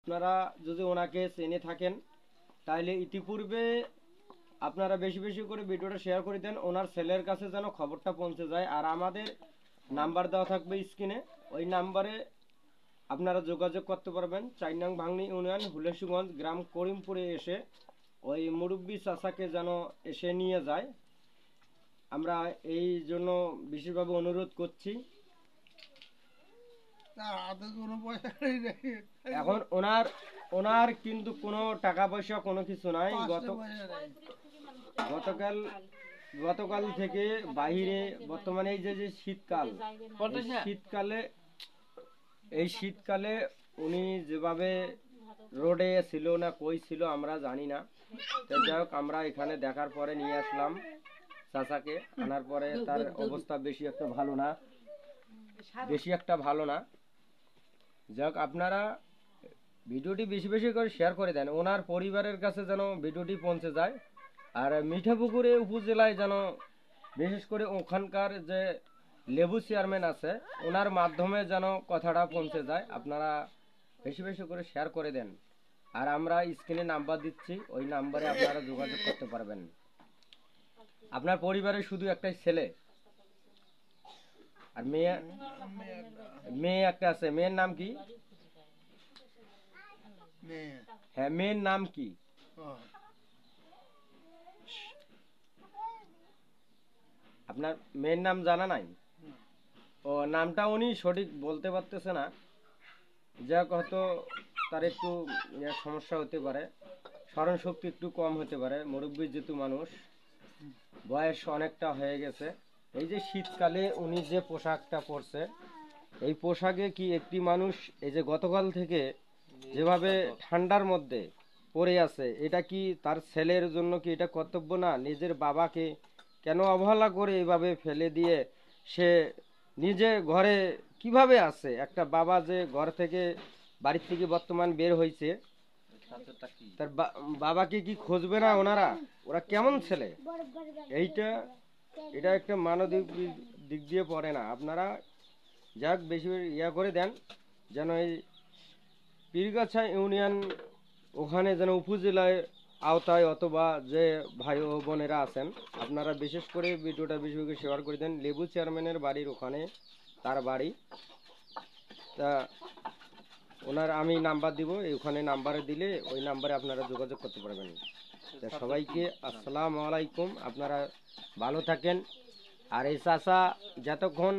আপনারা যদি ওনাকে চেনে থাকেন তাহলে ইতিপূর্বে আপনারা বেশি বেশি করে ভিডিওটা শেয়ার করে দেন, ওনার ছেলের কাছে যেন খবরটা পৌঁছে যায়। আর আমাদের নাম্বার দেওয়া থাকবে স্ক্রিনে, ওই নাম্বারে আপনারা যোগাযোগ করতে পারবেন। 4 নং ভাঙনি ইউনিয়ন হুলেশুগঞ্জ গ্রাম করিমপুরে এসে ওই মুরব্বী চাচাকে যেন এসে নিয়ে যায়, আমরা এই জন্য বিশেষভাবে অনুরোধ করছি। এখন ওনার কিন্তু কোনো টাকা পয়সা কোনো কিছু নাই। গতকাল থেকে বাহিরে বর্তমানে এই যে শীতকালে উনি যেভাবে রোডে ছিল না কই ছিল আমরা জানি না। যাই হোক, আমরা এখানে দেখার পরে নিয়ে আসলাম চাচাকে। আনার পরে তার অবস্থা বেশি একটা ভালো না। যাই হোক, আপনারা ভিডিওটি বেশি বেশি করে শেয়ার করে দেন, ওনার পরিবারের কাছে যেন ভিডিওটি পৌঁছে যায়। আর মিঠাপুকুরে উপজেলায় যেন বিশেষ করে ওখানকার যে লেবু চেয়ারম্যান আছে ওনার মাধ্যমে যেন কথাটা পৌঁছে যায়। আপনারা বেশি বেশি করে শেয়ার করে দেন। আর আমরা স্ক্রিনে নাম্বার দিচ্ছি, ওই নাম্বারে আপনারা যোগাযোগ করতে পারবেন। আপনার পরিবারে শুধু একটাই ছেলে আর মেয়ে একটা আছে। মেয়ের নাম কি? হ্যাঁ, মেয়ের নাম কি? আপনার মেয়ের নাম জানা নাই? ও, নামটা উনি সঠিক বলতে পারতেছে না। যাক, হয়তো তার একটু সমস্যা হতে পারে, স্মরণ শক্তি একটু কম হতে পারে। মুরব্বী যেহেতু মানুষ, বয়স অনেকটা হয়ে গেছে। এই যে শীতকালে উনি যে পোশাকটা পরছে, এই পোশাকে কি একটি মানুষ এই যে গতকাল থেকে যেভাবে ঠান্ডার মধ্যে পড়ে আছে, এটা কি তার ছেলের জন্য কি এটা কর্তব্য না? নিজের বাবাকে কেন অবহেলা করে এইভাবে ফেলে দিয়ে সে নিজে ঘরে কিভাবে আছে? একটা বাবা যে ঘর থেকে বাড়ির থেকে বর্তমান বের হয়েছে, তার বাবাকে কি খুঁজবে না ওরা কেমন ছেলে? এটা একটা মানবিক দিক দিয়ে পড়ে না। আপনারা যাক বেশি করে দেন যেন এই পীরগাছা ইউনিয়ন ওখানে যেন উপজেলায় আওতায় অথবা যে ভাই ও বোনেরা আছেন আপনারা বিশেষ করে ভিডিওটা বেশি বেশি শেয়ার করে দেন। লেবু চেয়ারম্যানের বাড়ির ওখানে তার বাড়ি। তা ওনার আমি নাম্বার দিব, ওখানে নাম্বারে দিলে ওই নাম্বারে আপনারা যোগাযোগ করতে পারবেন। সবাইকে আসসালামু আলাইকুম, আপনারা ভালো থাকেন। আর এই চাচা যতক্ষণ